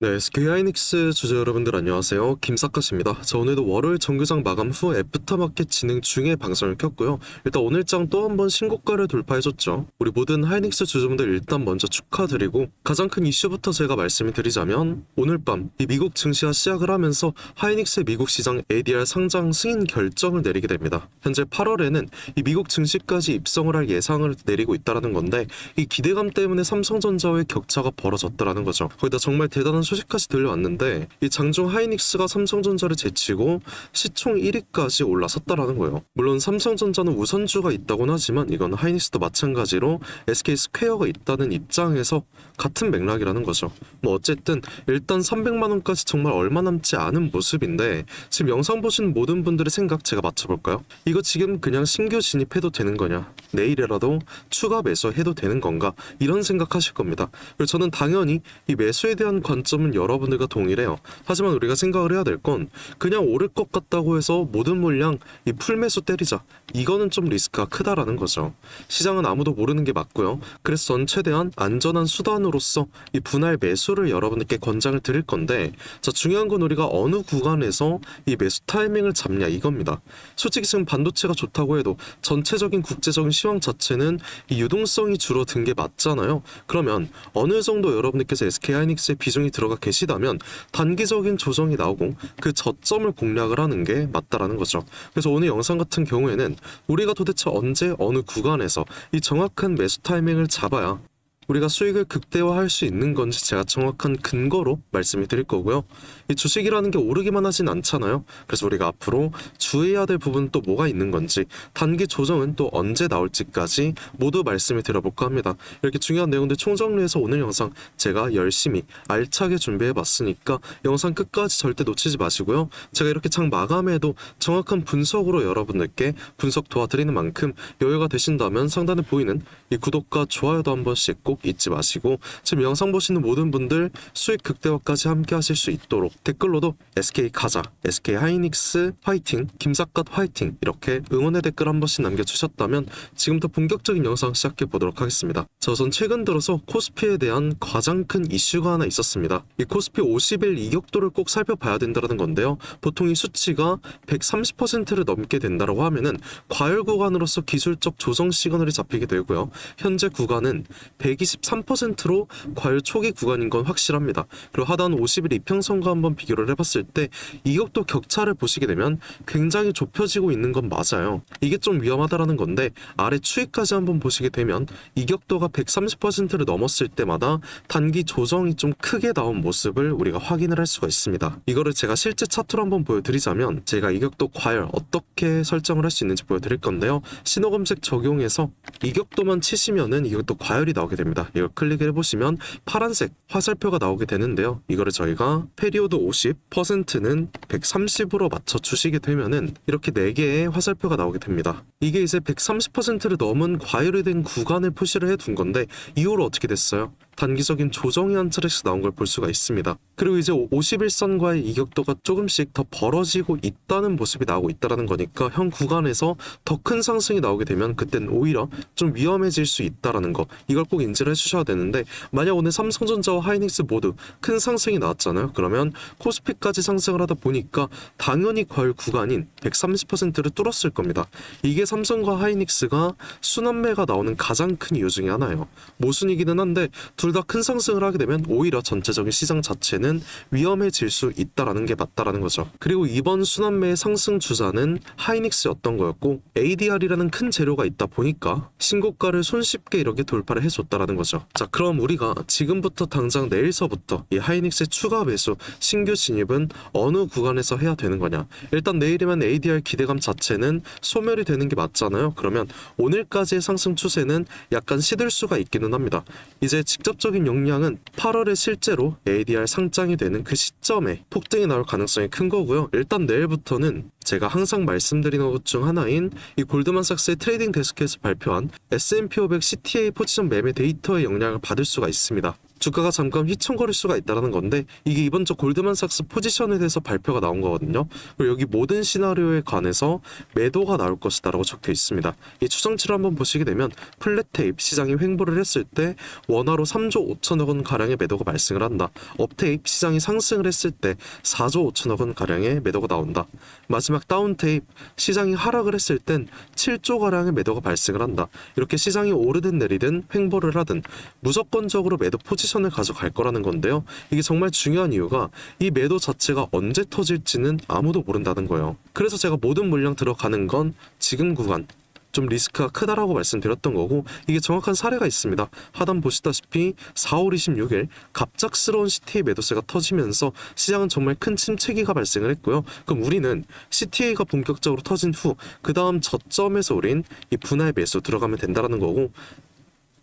네, SK하이닉스 주주 여러분들 안녕하세요. 김사카입니다. 자, 오늘도 월요일 정규장 마감 후 애프터마켓 진행 중에 방송을 켰고요. 일단 오늘 장 또 한 번 신고가를 돌파해줬죠. 우리 모든 하이닉스 주주분들 일단 먼저 축하드리고 가장 큰 이슈부터 제가 말씀을 드리자면 오늘 밤 이 미국 증시가 시작을 하면서 하이닉스의 미국 시장 ADR 상장 승인 결정을 내리게 됩니다. 현재 8월에는 이 미국 증시까지 입성을 할 예상을 내리고 있다는 건데 이 기대감 때문에 삼성전자와의 격차가 벌어졌다는 거죠. 거기다 정말 대단한 소식까지 들려왔는데 이 장중 하이닉스가 삼성전자를 제치고 시총 1위까지 올라섰다라는 거예요. 물론 삼성전자는 우선주가 있다곤 하지만 이건 하이닉스도 마찬가지로 SK스퀘어가 있다는 입장에서 같은 맥락이라는 거죠. 뭐 어쨌든 일단 300만 원까지 정말 얼마 남지 않은 모습인데 지금 영상 보시는 모든 분들의 생각 제가 맞춰볼까요? 이거 지금 그냥 신규 진입해도 되는 거냐? 내일이라도 추가 매수해도 되는 건가? 이런 생각하실 겁니다. 그리고 저는 당연히 이 매수에 대한 관점은 여러분들과 동일해요. 하지만 우리가 생각을 해야 될 건 그냥 오를 것 같다고 해서 모든 물량 이 풀매수 때리자. 이거는 좀 리스크가 크다라는 거죠. 시장은 아무도 모르는 게 맞고요. 그래서 전 최대한 안전한 수단으로서 이 분할 매수를 여러분들께 권장을 드릴 건데 자, 중요한 건 우리가 어느 구간에서 이 매수 타이밍을 잡냐 이겁니다. 솔직히 지금 반도체가 좋다고 해도 전체적인 국제적인 시황 자체는 이 유동성이 줄어든 게 맞잖아요. 그러면 어느 정도 여러분들께서 SK하이닉스의 비중이 들어가 계시다면 단기적인 조정이 나오고 그 저점을 공략을 하는 게 맞다라는 거죠. 그래서 오늘 영상 같은 경우에는 우리가 도대체 언제 어느 구간에서 이 정확한 매수 타이밍을 잡아야 우리가 수익을 극대화할 수 있는 건지 제가 정확한 근거로 말씀을 드릴 거고요. 이 주식이라는 게 오르기만 하진 않잖아요. 그래서 우리가 앞으로 주의해야 될 부분은 또 뭐가 있는 건지 단기 조정은 또 언제 나올지까지 모두 말씀을 드려볼까 합니다. 이렇게 중요한 내용들 총정리해서 오늘 영상 제가 열심히 알차게 준비해봤으니까 영상 끝까지 절대 놓치지 마시고요. 제가 이렇게 장 마감에도 정확한 분석으로 여러분들께 분석 도와드리는 만큼 여유가 되신다면 상단에 보이는 이 구독과 좋아요도 한 번씩 꼭 잊지 마시고 지금 영상 보시는 모든 분들 수익 극대화까지 함께 하실 수 있도록 댓글로도 SK 가자, SK 하이닉스 화이팅, 김삿갓 화이팅 이렇게 응원의 댓글 한 번씩 남겨주셨다면 지금부터 본격적인 영상 시작해 보도록 하겠습니다. 자, 우선 최근 들어서 코스피에 대한 가장 큰 이슈가 하나 있었습니다. 이 코스피 50일 이격도를 꼭 살펴봐야 된다는 건데요. 보통 이 수치가 130%를 넘게 된다고 하면은 과열 구간으로서 기술적 조정 시그널이 잡히게 되고요. 현재 구간은 123%로 과열 초기 구간인 건 확실합니다. 그리고 하단 50일 이평선과 한번 비교를 해봤을 때 이격도 격차를 보시게 되면 굉장히 좁혀지고 있는 건 맞아요. 이게 좀 위험하다라는 건데 아래 추이까지 한번 보시게 되면 이격도가 130%를 넘었을 때마다 단기 조정이 좀 크게 나온 모습을 우리가 확인을 할 수가 있습니다. 이거를 제가 실제 차트로 한번 보여드리자면 제가 이격도 과열 어떻게 설정을 할 수 있는지 보여드릴 건데요. 신호검색 적용해서 이격도만 치시면은 이것도 과열이 나오게 됩니다. 이걸 클릭을 해보시면 파란색 화살표가 나오게 되는데요. 이거를 저희가 페리오드 50%는 130으로 맞춰 주시게 되면은 이렇게 4개의 화살표가 나오게 됩니다. 이게 이제 130%를 넘은 과열이 된 구간을 표시를 해둔 건데 이후로 어떻게 됐어요? 단기적인 조정이 한 차례씩 나온 걸 볼 수가 있습니다. 그리고 이제 51선과의 이격도가 조금씩 더 벌어지고 있다는 모습이 나오고 있다는 거니까 현 구간에서 더 큰 상승이 나오게 되면 그땐 오히려 좀 위험해질 수 있다는 거 이걸 꼭 인지를 해주셔야 되는데 만약 오늘 삼성전자와 하이닉스 모두 큰 상승이 나왔잖아요. 그러면 코스피까지 상승을 하다 보니까 당연히 과열 구간인 130%를 뚫었을 겁니다. 이게 삼성과 하이닉스가 순환매가 나오는 가장 큰 이유 중에 하나예요. 모순이기는 한데 둘 다 큰 상승을 하게 되면 오히려 전체적인 시장 자체는 위험해질 수 있다라는 게 맞다라는 거죠. 그리고 이번 순환매의 상승 주자는 하이닉스였던 거였고 ADR이라는 큰 재료가 있다 보니까 신고가를 손쉽게 이렇게 돌파를 해줬다라는 거죠. 자, 그럼 우리가 지금부터 당장 내일서부터 이 하이닉스의 추가 매수 신규 진입은 어느 구간에서 해야 되는 거냐. 일단 내일이면 ADR 기대감 자체는 소멸이 되는 게 맞잖아요. 그러면 오늘까지의 상승 추세는 약간 시들 수가 있기는 합니다. 이제 직접적인 영향은 8월에 실제로 ADR 상장이 되는 그 시점에 폭등이 나올 가능성이 큰 거고요. 일단 내일부터는 제가 항상 말씀드리는 것 중 하나인 이 골드만삭스의 트레이딩 데스크에서 발표한 S&P 500 CTA 포지션 매매 데이터의 영향을 받을 수가 있습니다. 주가가 잠깐 휘청거릴 수가 있다는 건데 이게 이번 주 골드만삭스 포지션에 대해서 발표가 나온 거거든요. 그리고 여기 모든 시나리오에 관해서 매도가 나올 것이다 라고 적혀 있습니다. 이 추정치를 한번 보시게 되면 플랫 테이프 시장이 횡보를 했을 때 원화로 3조 5천억 원 가량의 매도가 발생을 한다. 업 테이프 시장이 상승을 했을 때 4조 5천억 원 가량의 매도가 나온다. 마지막 다운 테이프 시장이 하락을 했을 땐 7조 가량의 매도가 발생을 한다. 이렇게 시장이 오르든 내리든 횡보를 하든 무조건적으로 매도 포지션을 가져갈 거라는 건데요. 이게 정말 중요한 이유가 이 매도 자체가 언제 터질지는 아무도 모른다는 거예요. 그래서 제가 모든 물량 들어가는 건 지금 구간 좀 리스크가 크다라고 말씀드렸던 거고, 이게 정확한 사례가 있습니다. 하단 보시다시피 4월 26일 갑작스러운 CTA 매도세가 터지면서 시장은 정말 큰 침체기가 발생을 했고요. 그럼 우리는 CTA가 본격적으로 터진 후 그 다음 저점에서 우린 이 분할 매수 들어가면 된다라는 거고,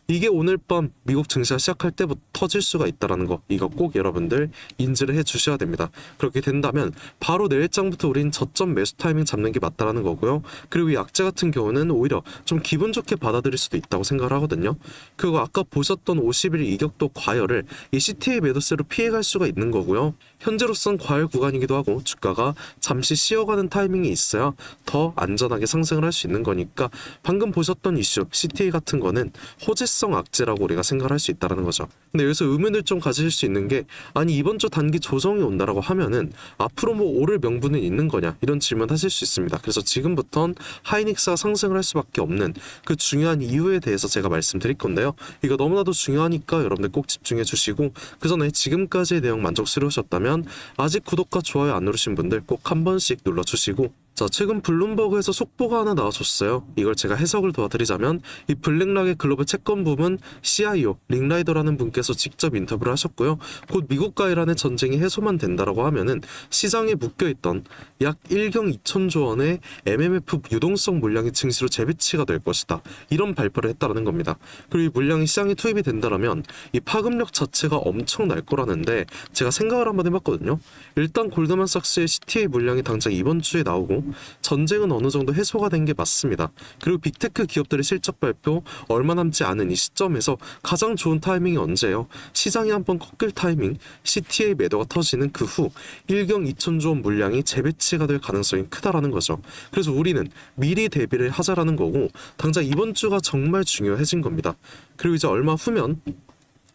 이게 오늘 밤 미국 증시가 시작할 때부터 터질 수가 있다는 거, 이거 꼭 여러분들 인지를 해 주셔야 됩니다. 그렇게 된다면 바로 내일장부터 우린 저점 매수 타이밍 잡는 게 맞다라는 거고요. 그리고 이 악재 같은 경우는 오히려 좀 기분 좋게 받아들일 수도 있다고 생각을 하거든요. 그리고 아까 보셨던 50일 이격도 과열을 이 CTA 매도세로 피해갈 수가 있는 거고요. 현재로선 과열 구간이기도 하고 주가가 잠시 쉬어가는 타이밍이 있어야 더 안전하게 상승을 할 수 있는 거니까, 방금 보셨던 이슈 CTA 같은 거는 호재성 악재라고 우리가 생각할 수 있다는 거죠. 근데 여기서 의문을 좀 가지실 수 있는 게, 아니 이번 주 단기 조정이 온다라고 하면은 앞으로 뭐 오를 명분은 있는 거냐, 이런 질문 하실 수 있습니다. 그래서 지금부턴 하이닉스가 상승을 할 수밖에 없는 그 중요한 이유에 대해서 제가 말씀드릴 건데요. 이거 너무나도 중요하니까 여러분들 꼭 집중해 주시고, 그 전에 지금까지의 내용 만족스러우셨다면 아직 구독과 좋아요 안 누르신 분들 꼭 한 번씩 눌러주시고, 자, 최근 블룸버그에서 속보가 하나 나와줬어요. 이걸 제가 해석을 도와드리자면, 이 블랙락의 글로벌 채권 부문 CIO 링라이더라는 분께서 직접 인터뷰를 하셨고요. 곧 미국과 이란의 전쟁이 해소만 된다라고 하면은 시장에 묶여있던 약 1경 2천조 원의 MMF 유동성 물량이 증시로 재배치가 될 것이다, 이런 발표를 했다는 겁니다. 그리고 이 물량이 시장에 투입이 된다면 이 파급력 자체가 엄청 날 거라는데, 제가 생각을 한번 해봤거든요. 일단 골드만삭스의 CTA 물량이 당장 이번 주에 나오고, 전쟁은 어느 정도 해소가 된 게 맞습니다. 그리고 빅테크 기업들의 실적 발표 얼마 남지 않은 이 시점에서 가장 좋은 타이밍이 언제예요? 시장이 한번 꺾일 타이밍, CTA 매도가 터지는 그 후 1경 2천조 원 물량이 재배치가 될 가능성이 크다라는 거죠. 그래서 우리는 미리 대비를 하자라는 거고, 당장 이번 주가 정말 중요해진 겁니다. 그리고 이제 얼마 후면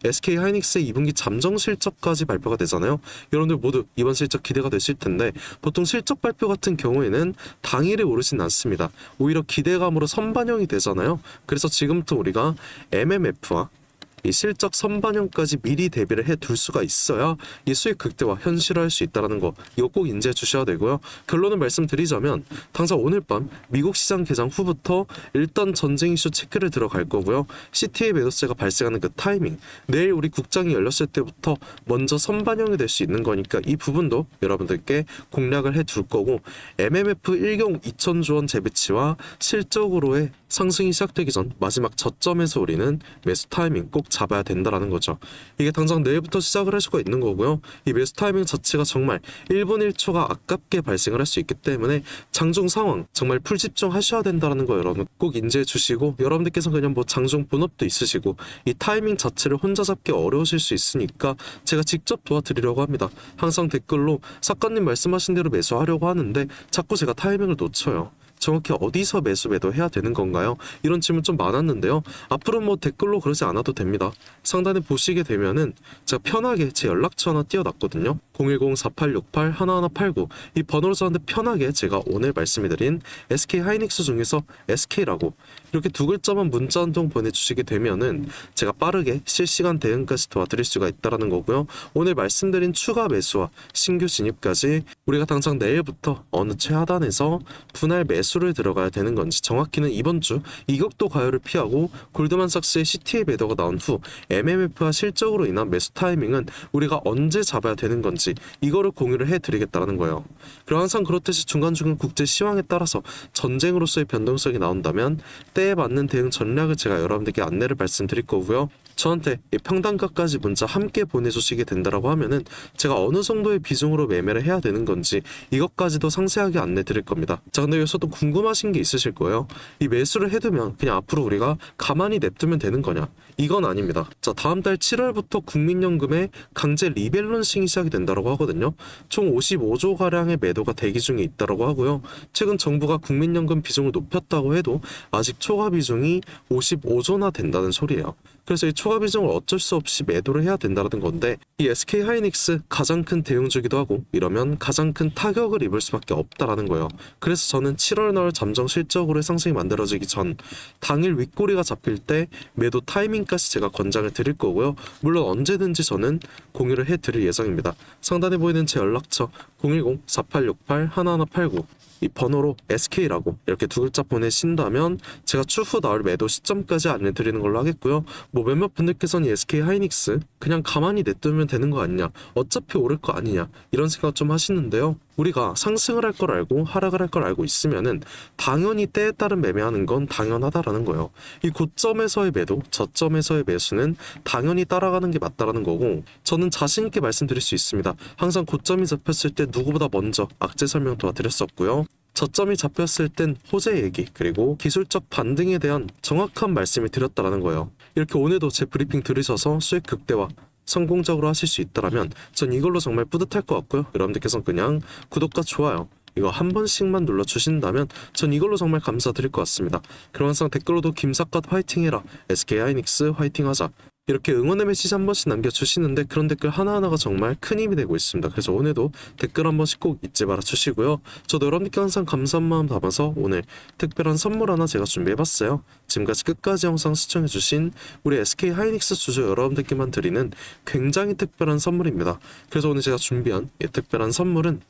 SK 하이닉스의 2분기 잠정 실적까지 발표가 되잖아요. 여러분들 모두 이번 실적 기대가 되실 텐데, 보통 실적 발표 같은 경우에는 당일에 오르진 않습니다. 오히려 기대감으로 선반영이 되잖아요. 그래서 지금부터 우리가 MMF와 이 실적 선반영까지 미리 대비를 해둘 수가 있어야 이 수익 극대화 현실화할 수 있다는 거, 이거 꼭 인지해 주셔야 되고요. 결론을 말씀드리자면 당장 오늘 밤 미국 시장 개장 후부터 일단 전쟁 이슈 체크를 들어갈 거고요. CTA 매도세가 발생하는 그 타이밍, 내일 우리 국장이 열렸을 때부터 먼저 선반영이 될 수 있는 거니까 이 부분도 여러분들께 공략을 해둘 거고, MMF 1경 2천조 원 재배치와 실적으로의 상승이 시작되기 전 마지막 저점에서 우리는 매수 타이밍 꼭 잡아야 된다라는 거죠. 이게 당장 내일부터 시작을 할 수가 있는 거고요. 이 매수 타이밍 자체가 정말 1분 1초가 아깝게 발생을 할 수 있기 때문에 장중 상황 정말 풀 집중하셔야 된다는 거 여러분 꼭 인지해 주시고, 여러분들께서 그냥 뭐 장중 본업도 있으시고 이 타이밍 자체를 혼자 잡기 어려우실 수 있으니까 제가 직접 도와드리려고 합니다. 항상 댓글로 작가님 말씀하신 대로 매수하려고 하는데 자꾸 제가 타이밍을 놓쳐요. 정확히 어디서 매수 매도해야 되는 건가요? 이런 질문 좀 많았는데요. 앞으로 뭐 댓글로 그러지 않아도 됩니다. 상단에 보시게 되면은 제가 편하게 제 연락처 하나 띄워놨거든요. 010-4868-1189 이 번호로 저한테 편하게 제가 오늘 말씀드린 SK 하이닉스 중에서 SK라고 이렇게 두 글자만 문자 한 통 보내주시게 되면은 제가 빠르게 실시간 대응까지 도와드릴 수가 있다는 거고요. 오늘 말씀드린 추가 매수와 신규 진입까지 우리가 당장 내일부터 어느 최하단에서 분할 매수를 들어가야 되는 건지, 정확히는 이번 주 이격도 과열을 피하고 골드만삭스의 CTA 매도가 나온 후 MMF와 실적으로 인한 매수 타이밍은 우리가 언제 잡아야 되는 건지 이거를 공유를 해드리겠다는 거예요. 그리고 항상 그렇듯이 중간중간 국제 시황에 따라서 전쟁으로서의 변동성이 나온다면 때에 맞는 대응 전략을 제가 여러분들께 안내를 말씀드릴 거고요. 저한테 이 평단가까지 문자 함께 보내주시게 된다라고 하면은 제가 어느 정도의 비중으로 매매를 해야 되는 건지 이것까지도 상세하게 안내 드릴 겁니다. 자, 근데 여기서 또 궁금하신 게 있으실 거예요. 이 매수를 해두면 그냥 앞으로 우리가 가만히 냅두면 되는 거냐? 이건 아닙니다. 자, 다음 달 7월부터 국민연금에 강제 리밸런싱이 시작이 된다라고 하거든요. 총 55조 가량의 매도가 대기 중에 있다라고 하고요. 최근 정부가 국민연금 비중을 높였다고 해도 아직 초과 비중이 55조나 된다는 소리예요. 그래서 이 초과 비중을 어쩔 수 없이 매도를 해야 된다는 건데, 이 SK 하이닉스 가장 큰 대형주기도 하고 이러면 가장 큰 타격을 입을 수밖에 없다라는 거예요. 그래서 저는 7월 날 잠정 실적으로 상승이 만들어지기 전 당일 윗꼬리가 잡힐 때 매도 타이밍까지 제가 권장을 드릴 거고요. 물론 언제든지 저는 공유를 해드릴 예정입니다. 상단에 보이는 제 연락처 010-4868-1189 이 번호로 SK라고 이렇게 두 글자 보내신다면 제가 추후 나올 매도 시점까지 안내드리는 걸로 하겠고요. 뭐 몇몇 분들께서는 이 SK 하이닉스 그냥 가만히 냅두면 되는 거 아니냐, 어차피 오를 거 아니냐 이런 생각 좀 하시는데요. 우리가 상승을 할 걸 알고 하락을 할 걸 알고 있으면은 당연히 때에 따른 매매하는 건 당연하다라는 거예요. 이 고점에서의 매도, 저점에서의 매수는 당연히 따라가는 게 맞다라는 거고, 저는 자신 있게 말씀드릴 수 있습니다. 항상 고점이 잡혔을 때 누구보다 먼저 악재 설명 도와드렸었고요. 저점이 잡혔을 땐 호재 얘기 그리고 기술적 반등에 대한 정확한 말씀을 드렸다라는 거예요. 이렇게 오늘도 제 브리핑 들으셔서 수익 극대화 성공적으로 하실 수 있다라면 전 이걸로 정말 뿌듯할 것 같고요. 여러분들께서는 그냥 구독과 좋아요 이거 한 번씩만 눌러주신다면 전 이걸로 정말 감사드릴 것 같습니다. 그럼 항상 댓글로도 김삿갓 화이팅해라, SK 하이닉스 화이팅하자 이렇게 응원의 메시지 한 번씩 남겨주시는데 그런 댓글 하나하나가 정말 큰 힘이 되고 있습니다. 그래서 오늘도 댓글 한 번씩 꼭 잊지 말아 주시고요. 저도 여러분께 항상 감사한 마음 담아서 오늘 특별한 선물 하나 제가 준비해봤어요. 지금까지 끝까지 영상 시청해주신 우리 SK 하이닉스 주주 여러분들께만 드리는 굉장히 특별한 선물입니다. 그래서 오늘 제가 준비한 이 특별한 선물은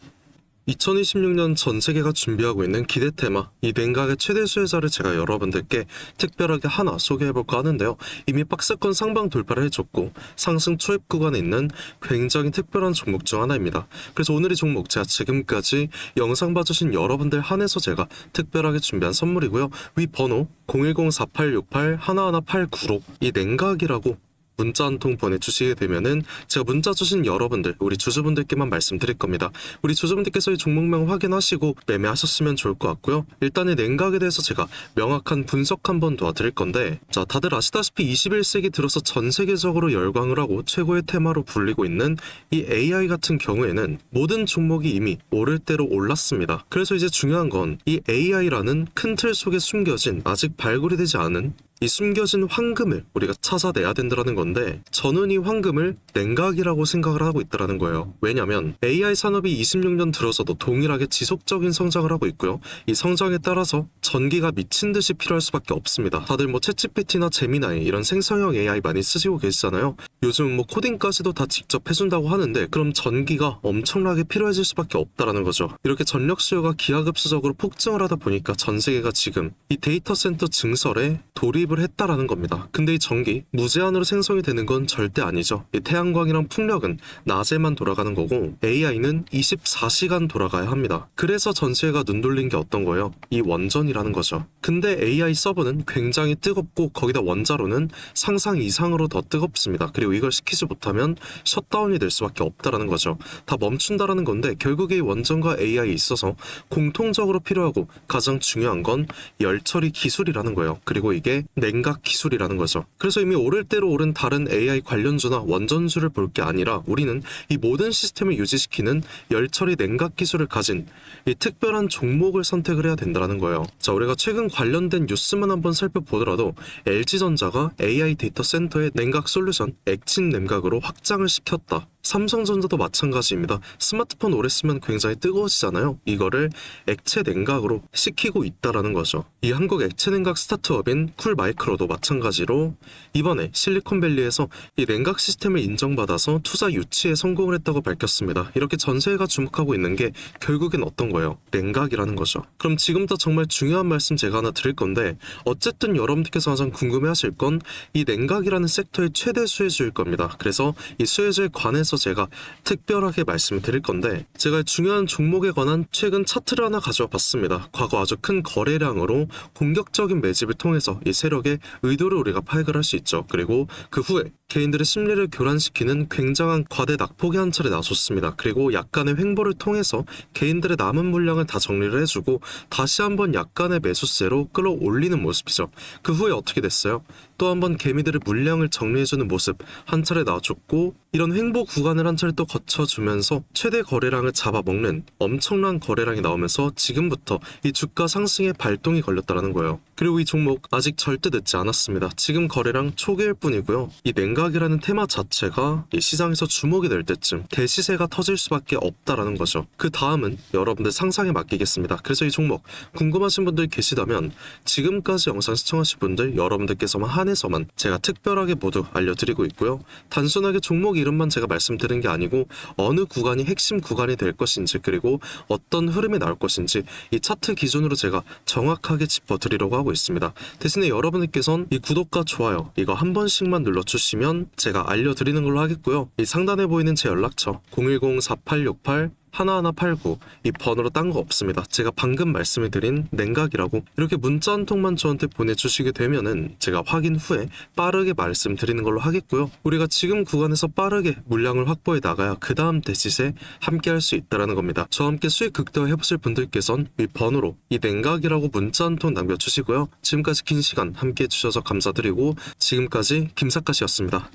2026년 전 세계가 준비하고 있는 기대 테마 이 냉각의 최대 수혜자를 제가 여러분들께 특별하게 하나 소개해볼까 하는데요. 이미 박스권 상방 돌파를 해줬고 상승 초입 구간에 있는 굉장히 특별한 종목 중 하나입니다. 그래서 오늘 이 종목 제가 지금까지 영상 봐주신 여러분들 한해서 제가 특별하게 준비한 선물이고요. 위 번호 010-4868-1189로 이 냉각이라고 문자 한 통 보내주시게 되면은 제가 문자 주신 여러분들, 우리 주주분들께만 말씀드릴 겁니다. 우리 주주분들께서 이 종목명 확인하시고 매매하셨으면 좋을 것 같고요. 일단 이 냉각에 대해서 제가 명확한 분석 한번 도와드릴 건데, 자, 다들 아시다시피 21세기 들어서 전 세계적으로 열광을 하고 최고의 테마로 불리고 있는 이 AI 같은 경우에는 모든 종목이 이미 오를 대로 올랐습니다. 그래서 이제 중요한 건 이 AI라는 큰 틀 속에 숨겨진 아직 발굴이 되지 않은 이 숨겨진 황금을 우리가 찾아내야 된다는 건데, 저는 이 황금을 냉각이라고 생각을 하고 있다는 거예요. 왜냐면 AI 산업이 26년 들어서도 동일하게 지속적인 성장을 하고 있고요. 이 성장에 따라서 전기가 미친 듯이 필요할 수밖에 없습니다. 다들 뭐 챗GPT나 제미나이 이런 생성형 AI 많이 쓰시고 계시잖아요. 요즘 뭐 코딩까지도 다 직접 해준다고 하는데 그럼 전기가 엄청나게 필요해질 수밖에 없다라는 거죠. 이렇게 전력 수요가 기하급수적으로 폭증을 하다 보니까 전 세계가 지금 이 데이터 센터 증설에 돌입을 했다라는 겁니다. 근데 이 전기 무제한으로 생성이 되는 건 절대 아니죠. 이 태양광이랑 풍력은 낮에만 돌아가는 거고 AI는 24시간 돌아가야 합니다. 그래서 전 세계가 눈 돌린 게 어떤 거예요? 이 원전이라는 거죠. 근데 AI 서버는 굉장히 뜨겁고 거기다 원자로는 상상 이상으로 더 뜨겁습니다. 그리고 이걸 시키지 못하면 셧다운이 될 수밖에 없다라는 거죠. 다 멈춘다라는 건데 결국에 이 원전과 AI에 있어서 공통적으로 필요하고 가장 중요한 건 열처리 기술이라는 거예요. 그리고 이게 냉각 기술이라는 거죠. 그래서 이미 오를 대로 오른 다른 AI 관련주나 원전주를 볼 게 아니라 우리는 이 모든 시스템을 유지시키는 열처리 냉각 기술을 가진 이 특별한 종목을 선택을 해야 된다는 거예요. 자, 우리가 최근 관련된 뉴스만 한번 살펴보더라도 LG전자가 AI 데이터 센터의 냉각 솔루션 액침 냉각으로 확장을 시켰다. 삼성전자도 마찬가지입니다. 스마트폰 오래 쓰면 굉장히 뜨거워지잖아요. 이거를 액체 냉각으로 시키고 있다라는 거죠. 이 한국 액체 냉각 스타트업인 쿨마이크로도 마찬가지로 이번에 실리콘밸리에서 이 냉각 시스템을 인정받아서 투자 유치에 성공을 했다고 밝혔습니다. 이렇게 전 세계가 주목하고 있는 게 결국엔 어떤 거예요? 냉각이라는 거죠. 그럼 지금부터 정말 중요한 말씀 제가 하나 드릴 건데, 어쨌든 여러분들께서 가장 궁금해하실 건 이 냉각이라는 섹터의 최대 수혜주일 겁니다. 그래서 이 수혜주에 관해서 제가 특별하게 말씀을 드릴 건데, 제가 중요한 종목에 관한 최근 차트를 하나 가져와 봤습니다. 과거 아주 큰 거래량으로 공격적인 매집을 통해서 이 세력의 의도를 우리가 파악을 할 수 있죠. 그리고 그 후에 개인들의 심리를 교란시키는 굉장한 과대 낙폭이 한 차례 나섰습니다. 그리고 약간의 횡보를 통해서 개인들의 남은 물량을 다 정리를 해주고 다시 한번 약간의 매수세로 끌어올리는 모습이죠. 그 후에 어떻게 됐어요? 또 한번 개미들의 물량을 정리해주는 모습 한 차례 나와줬고, 이런 횡보 구간을 한 차례 또 거쳐주면서 최대 거래량을 잡아먹는 엄청난 거래량이 나오면서 지금부터 이 주가 상승의 발동이 걸렸다는 거예요. 그리고 이 종목 아직 절대 늦지 않았습니다. 지금 거래량 초기일 뿐이고요. 이 냉각이라는 테마 자체가 이 시장에서 주목이 될 때쯤 대시세가 터질 수밖에 없다라는 거죠. 그 다음은 여러분들 상상에 맡기겠습니다. 그래서 이 종목 궁금하신 분들 계시다면 지금까지 영상 시청하신 분들 여러분들께서만 한해서만 제가 특별하게 모두 알려드리고 있고요. 단순하게 종목 이름만 제가 말씀드린 게 아니고 어느 구간이 핵심 구간이 될 것인지, 그리고 어떤 흐름이 나올 것인지 이 차트 기준으로 제가 정확하게 짚어드리려고 하고 있습니다. 대신에 여러분들께서는 이 구독과 좋아요 이거 한 번씩만 눌러주시면 제가 알려드리는 걸로 하겠고요. 이 상단에 보이는 제 연락처 010-4868 1189 이 번호로 딴 거 없습니다. 제가 방금 말씀해드린 냉각이라고 이렇게 문자 한 통만 저한테 보내주시게 되면은 제가 확인 후에 빠르게 말씀드리는 걸로 하겠고요. 우리가 지금 구간에서 빠르게 물량을 확보해 나가야 그 다음 대시세 함께 할 수 있다는 겁니다. 저와 함께 수익 극대화 해보실 분들께선 이 번호로 이 냉각이라고 문자 한 통 남겨주시고요. 지금까지 긴 시간 함께 해주셔서 감사드리고 지금까지 김사카시였습니다.